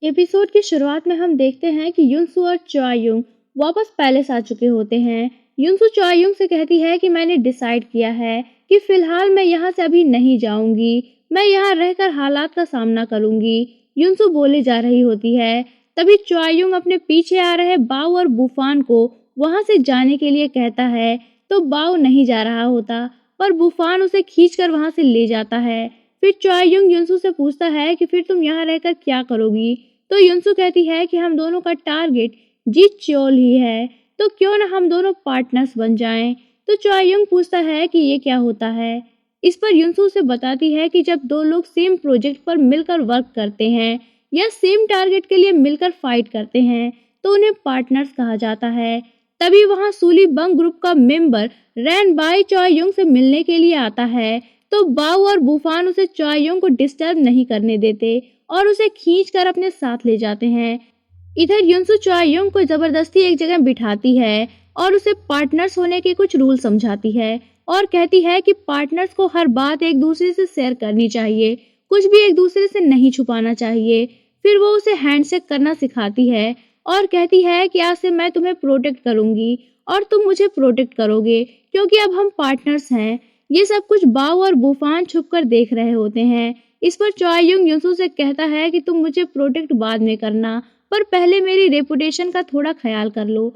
Episode की शुरुआत में हम देखते हैं कि युनसू और चॉयुंग वापस पैलेस आ चुके होते हैं। युनसू चॉयुंग से कहती है कि मैंने डिसाइड किया है कि फिलहाल मैं यहाँ से अभी नहीं जाऊंगी, मैं यहाँ रहकर हालात का सामना करूंगी। युनसू बोले जा रही होती है, तभी चॉयुंग अपने पीछे आ रहे बाओ और बुफान को वहां से जाने के लिए कहता है, तो बाओ नहीं जा रहा होता, पर बुफान उसे खींचकर वहां से ले जाता है। फिर चॉयुंग युनसू से पूछता है कि फिर तुम यहाँ रहकर क्या करोगी। तो युनसू कहती है कि हम दोनों का टारगेट जीत चोल ही है, तो क्यों ना हम दोनों पार्टनर्स बन जाएं। तो चॉयुंग पूछता है कि ये क्या होता है। इस पर युनसू से बताती है कि जब दो लोग सेम प्रोजेक्ट पर मिलकर वर्क करते हैं या सेम टारगेट के लिए मिलकर फाइट करते हैं तो उन्हें पार्टनर्स कहा जाता है। तभी वहां सूली बंग ग्रुप का मेंबर रैन बाई चॉयुंग से मिलने के लिए आता है, तो बाऊ और बुफान उसे चॉयुंग को डिस्टर्ब नहीं करने देते और उसे खींचकर अपने साथ ले जाते हैं। इधर युनसु चॉयुंग को जबरदस्ती एक जगह बिठाती है और उसे पार्टनर्स होने के कुछ रूल समझाती है और कहती है कि पार्टनर्स को हर बात एक दूसरे से शेयर करनी चाहिए, कुछ भी एक दूसरे से नहीं छुपाना चाहिए। फिर वो उसे हैंडशेक करना सिखाती है और कहती है कि आज से मैं तुम्हें प्रोटेक्ट करूंगी और तुम मुझे प्रोटेक्ट करोगे, क्योंकि अब हम पार्टनर्स हैं। ये सब कुछ बाओ और बुफान छुपकर देख रहे होते हैं। इस पर चॉयुंग युनसू से कहता है कि तुम मुझे प्रोटेक्ट बाद में करना, पर पहले मेरी रेपुटेशन का थोड़ा ख्याल कर लो।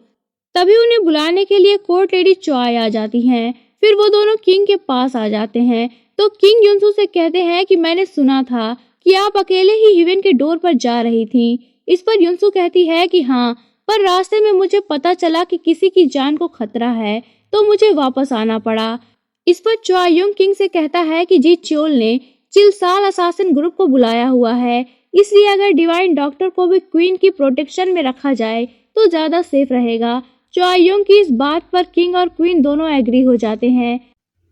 तभी उन्हें बुलाने के लिए कोर्ट लेडी चॉय आ जाती हैं। फिर वो दोनों किंग के पास आ जाते हैं, तो किंग युनसू से कहते हैं कि मैंने सुना था कि आप अकेले ही हिवेन के डोर पर जा रही थी। इस पर युनसू कहती है कि हाँ, पर रास्ते में मुझे पता चला कि किसी की जान को खतरा है, तो मुझे वापस आना पड़ा। इस पर चॉयुंग किंग से कहता है कि जी चोल ने चिलसाल असासिन ग्रुप को बुलाया हुआ है, इसलिए अगर डिवाइन डॉक्टर को भी क्वीन की प्रोटेक्शन में रखा जाए तो ज्यादा सेफ रहेगा। चॉयुंग की इस बात पर किंग और क्वीन दोनों एग्री हो जाते हैं।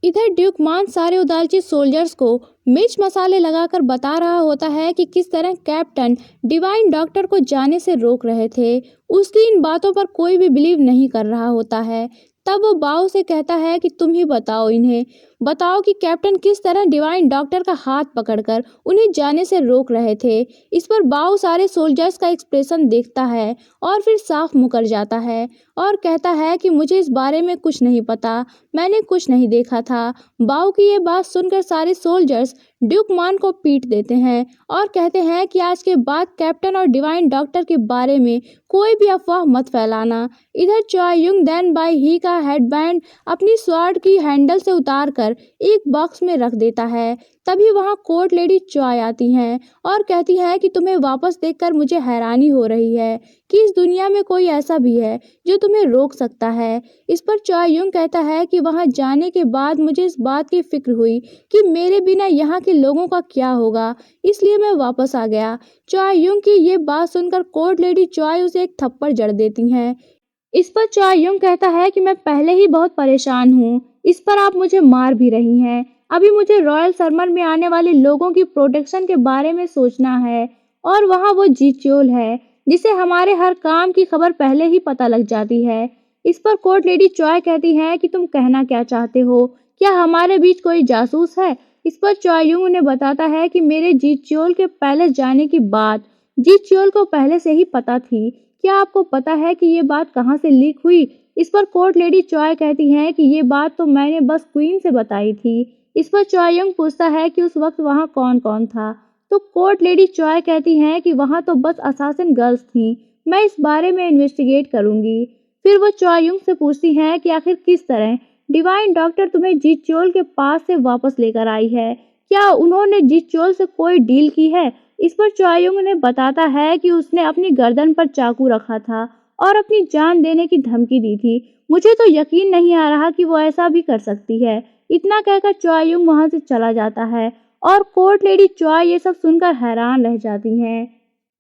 इधर ड्यूक मान सारे उदालची सोल्जर्स को मिर्च मसाले लगाकर बता रहा होता है कि किस तरह कैप्टन डिवाइन डॉक्टर को जाने से रोक रहे थे। उसकी इन बातों पर कोई भी बिलीव नहीं कर रहा होता है। तब वो बाओ से कहता है कि तुम ही बताओ, इन्हें बताओ कि कैप्टन किस तरह डिवाइन डॉक्टर का हाथ पकड़कर उन्हें जाने से रोक रहे थे। इस पर बाओ सारे सोल्जर्स का एक्सप्रेशन देखता है और फिर साफ मुकर जाता है और कहता है कि मुझे इस बारे में कुछ नहीं पता, मैंने कुछ नहीं देखा था। बाओ की ये बात सुनकर सारे सोल्जर्स ड्यूक मान को पीट देते हैं और कहते हैं कि आज के बाद कैप्टन और डिवाइन डॉक्टर के बारे में कोई भी अफवाह मत फैलाना। इधर चॉयुंग देन बाई ही का हेडबैंड अपनी स्वॉर्ड की हैंडल से उतारकर एक बॉक्स में रख देता है। तभी वहां कोर्ट लेडी चॉय आती हैं और कहती है कि तुम्हें वापस देखकर मुझे हैरानी हो रही है कि इस दुनिया में कोई ऐसा भी है जो तुम्हें रोक सकता है। इस पर चॉयुंग कहता है कि वहां जाने के बाद मुझे इस बात की फिक्र हुई कि मेरे बिना यहाँ के लोगों का क्या होगा, इसलिए मैं वापस आ गया। चॉयुंग की ये बात सुनकर कोर्ट लेडी चॉय उसे एक थप्पड़ जड़ देती हैं। इस पर चॉयुंग कहता है कि मैं पहले ही बहुत परेशान हूँ, इस पर आप मुझे मार भी रही हैं। अभी मुझे रॉयल सरमन में आने वाले लोगों की प्रोटेक्शन के बारे में सोचना है, और वहाँ वो जीचोल है जिसे हमारे हर काम की खबर पहले ही पता लग जाती है। इस पर कोर्ट लेडी चॉय कहती है कि तुम कहना क्या चाहते हो, क्या हमारे बीच कोई जासूस है। इस पर चॉयुंग उन्हें बताता है कि मेरे जीचोल के पैलेस जाने की बात जीचोल को पहले से ही पता थी। क्या आपको पता है कि ये बात कहाँ से लीक हुई। इस पर कोर्ट लेडी चॉय कहती है कि ये बात तो मैंने बस क्वीन से बताई थी। इस पर चॉयुंग पूछता है कि उस वक्त वहाँ कौन कौन था। तो कोर्ट लेडी चॉय कहती हैं कि वहाँ तो बस असासिन गर्ल्स थीं, मैं इस बारे में इन्वेस्टिगेट करूंगी। फिर वो चॉयुंग से पूछती हैं कि आखिर किस तरह डिवाइन डॉक्टर तुम्हें जीचोल के पास से वापस लेकर आई है, क्या उन्होंने जीचोल से कोई डील की है। इस पर चॉयुंग ने बताता है कि उसने अपनी गर्दन पर चाकू रखा था और अपनी जान देने की धमकी दी थी। मुझे तो यकीन नहीं आ रहा कि वो ऐसा भी कर सकती है। इतना कहकर चॉयुंग वहां से चला जाता है और कोर्ट लेडी चॉय ये सब सुनकर हैरान रह जाती हैं।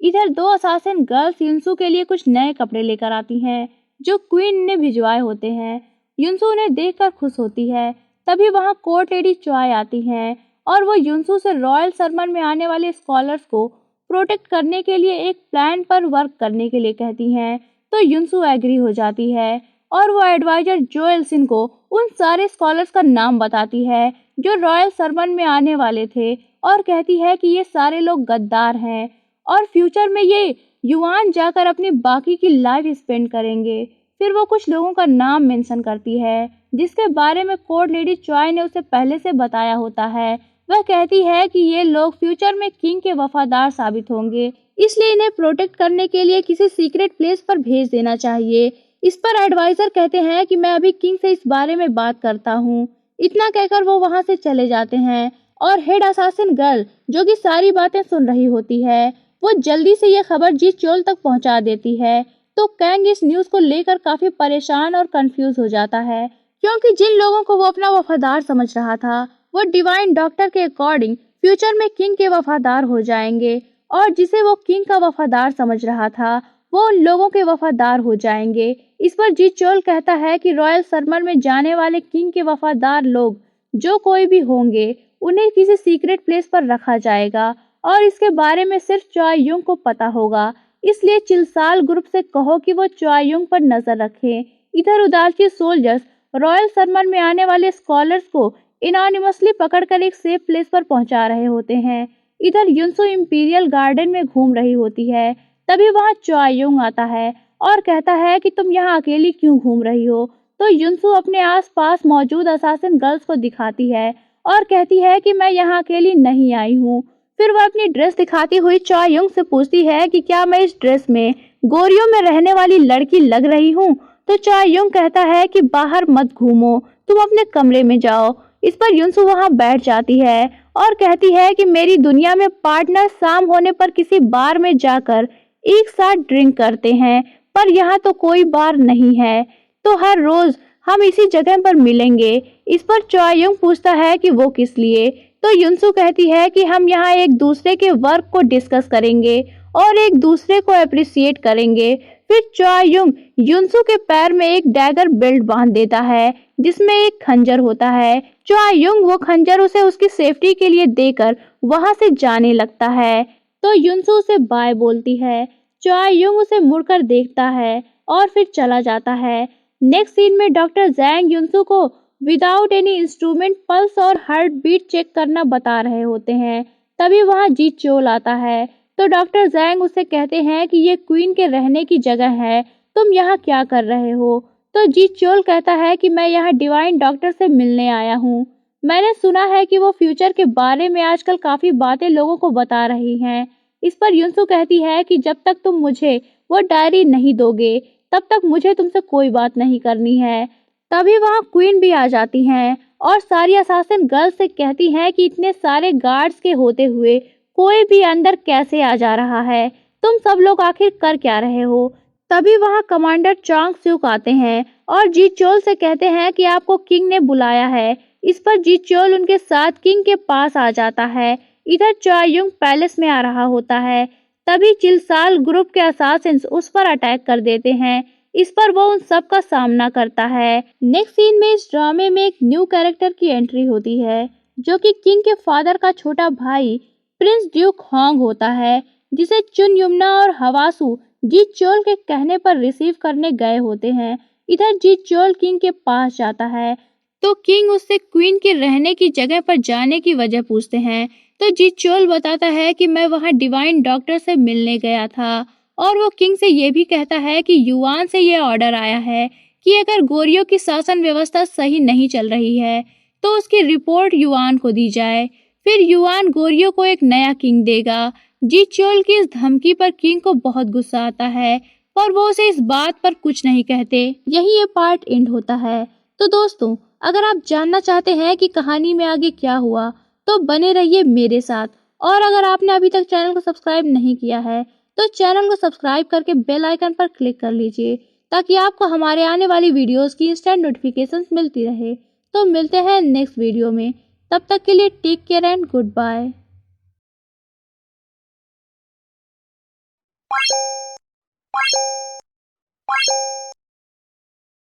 इधर दो असासिन गर्ल्स युनसू के लिए कुछ नए कपड़े लेकर आती हैं जो क्वीन ने भिजवाए होते हैं। युनसू उन्हें देखकर खुश होती है। तभी वहां कोर्ट लेडी चॉय आती हैं और वो युनसू से रॉयल सरमन में आने वाले स्कॉलर्स को प्रोटेक्ट करने के लिए एक प्लान पर वर्क करने के लिए कहती हैं। तो युनसू एग्री हो जाती है और वो एडवाइजर जोएलसिन को उन सारे स्कॉलर्स का नाम बताती है जो रॉयल सरमन में आने वाले थे और कहती है कि ये सारे लोग गद्दार हैं और फ्यूचर में ये युआन जाकर अपनी बाकी की लाइफ स्पेंड करेंगे। फिर वो कुछ लोगों का नाम मेंशन करती है जिसके बारे में कोर्ट लेडी चॉय ने उसे पहले से बताया होता है। वह कहती है कि ये लोग फ्यूचर में किंग के वफादार साबित होंगे, इसलिए इन्हें प्रोटेक्ट करने के लिए किसी सीक्रेट प्लेस पर भेज देना चाहिए। इस पर एडवाइजर कहते हैं कि मैं अभी किंग से इस बारे में बात करता हूँ। इतना कहकर वो वहाँ से चले जाते हैं और हेड असासिन गर्ल जो कि सारी बातें सुन रही होती है, वो जल्दी से ये खबर जी चोल तक पहुँचा देती है। तो कैंग इस न्यूज़ को लेकर काफ़ी परेशान और कंफ्यूज हो जाता है, क्योंकि जिन लोगों को वो अपना वफादार समझ रहा था वो डिवाइन डॉक्टर के अकॉर्डिंग फ्यूचर में किंग के वफादार हो जाएंगे, और जिसे वो किंग का वफादार समझ रहा था वो उन लोगों के वफादार हो जाएंगे। इस पर जी चोल कहता है कि रॉयल सरमन में जाने वाले किंग के वफादार लोग जो कोई भी होंगे उन्हें किसी सीक्रेट प्लेस पर रखा जाएगा और इसके बारे में सिर्फ चॉय युंग को पता होगा, इसलिए चिलसाल ग्रुप से कहो कि वो चॉय युंग पर नजर रखें। इधर उदालची सोल्जर्स रॉयल सरमन में आने वाले स्कॉलर्स को एनोनिमसली पकड़कर एक सेफ प्लेस पर पहुंचा रहे होते हैं। इधर युनसो इंपीरियल गार्डन में घूम रही होती है, तभी वहां चॉय युंग आता है और कहता है कि तुम यहाँ अकेली क्यों घूम रही हो। तो युनसो अपने आसपास मौजूद असासिन गर्ल्स को दिखाती है और कहती है कि मैं यहाँ अकेली नहीं आई हूँ। फिर वह अपनी ड्रेस दिखाती हुई चॉय युंग से पूछती है कि क्या मैं इस ड्रेस में गोरियों में रहने वाली लड़की लग रही हूँ। तो चॉय युंग कहता है कि बाहर मत घूमो, तुम अपने कमरे में जाओ। इस पर युनसो वहां बैठ जाती है और कहती है कि मेरी दुनिया में पार्टनर शाम होने पर किसी बार में जाकर एक साथ ड्रिंक करते हैं, पर यहाँ तो कोई बार नहीं है, तो हर रोज हम इसी जगह पर मिलेंगे। इस पर चॉय युंग पूछता है कि वो किस लिए। तो युनसो कहती है कि हम यहाँ एक दूसरे के वर्क को डिस्कस करेंगे और एक दूसरे को अप्रिसिएट करेंगे। फिर चॉय युंग युनसो के पैर में एक डैगर बेल्ट बांध देता है जिसमें एक खंजर होता है। चॉय युंग वो खंजर उसे उसकी सेफ्टी के लिए देकर वहां से जाने लगता है। तो युनसो उसे बाय बोलती है। चॉय युंग उसे मुड़कर देखता है और फिर चला जाता है। नेक्स्ट सीन में डॉक्टर जैंग युनसो को विदाउट एनी इंस्ट्रूमेंट पल्स और हार्ट बीट चेक करना बता रहे होते हैं। तभी वहां जी चोल आता है। तो डॉक्टर जैंग उससे कहते हैं कि ये क्वीन के रहने की जगह है, तुम यहाँ क्या कर रहे हो। तो जी चोल कहता है कि मैं यहाँ डिवाइन डॉक्टर से मिलने आया हूँ। मैंने सुना है कि वो फ्यूचर के बारे में आजकल काफ़ी बातें लोगों को बता रही हैं। इस पर युनसो कहती है कि जब तक तुम मुझे वो डायरी नहीं दोगे तब तक मुझे तुमसे कोई बात नहीं करनी है। तभी वहाँ क्वीन भी आ जाती हैं और सारी असासिन गर्ल्स से कहती हैं कि इतने सारे गार्ड्स के होते हुए कोई भी अंदर कैसे आ जा रहा है, तुम सब लोग आखिर कर क्या रहे हो। तभी वहाँ कमांडर चांग स्यूक आते हैं और जी चोल से कहते हैं कि आपको किंग ने बुलाया है। इस पर जी चोल उनके साथ किंग के पास आ जाता है। इधर चॉय युंग पैलेस में आ रहा होता है, तभी चिलसाल ग्रुप के असासिन्स उस पर अटैक कर देते हैं। इस पर वो उन सब का सामना करता है। नेक्स्ट सीन में इस ड्रामे में एक न्यू कैरेक्टर की एंट्री होती है जो कि किंग के फादर का छोटा भाई प्रिंस ड्यूक हॉन्ग होता है, जिसे चुन युमना और हवासू जी चोल के कहने पर रिसीव करने गए होते हैं। इधर जी चोल किंग के पास जाता है तो किंग उससे क्वीन के रहने की जगह पर जाने की वजह पूछते हैं। तो जी चोल बताता है कि मैं वहां डिवाइन डॉक्टर से मिलने गया था और वो किंग से ये भी कहता है कि युआन से ये ऑर्डर आया है कि अगर गोरियों की शासन व्यवस्था सही नहीं चल रही है तो उसकी रिपोर्ट युआन को दी जाए, फिर युआन गोरियों को एक नया किंग देगा। जी चोल की इस धमकी पर किंग को बहुत गुस्सा आता है पर वो उसे इस बात पर कुछ नहीं कहते। यही ये पार्ट एंड होता है। तो दोस्तों, अगर आप जानना चाहते हैं कि कहानी में आगे क्या हुआ तो बने रहिए मेरे साथ, और अगर आपने अभी तक चैनल को सब्सक्राइब नहीं किया है तो चैनल को सब्सक्राइब करके बेल आइकन पर क्लिक कर लीजिए ताकि आपको हमारे आने वाली वीडियोस की इंस्टेंट नोटिफिकेशंस मिलती रहे। तो मिलते हैं नेक्स्ट वीडियो में, तब तक के लिए take care and good bye.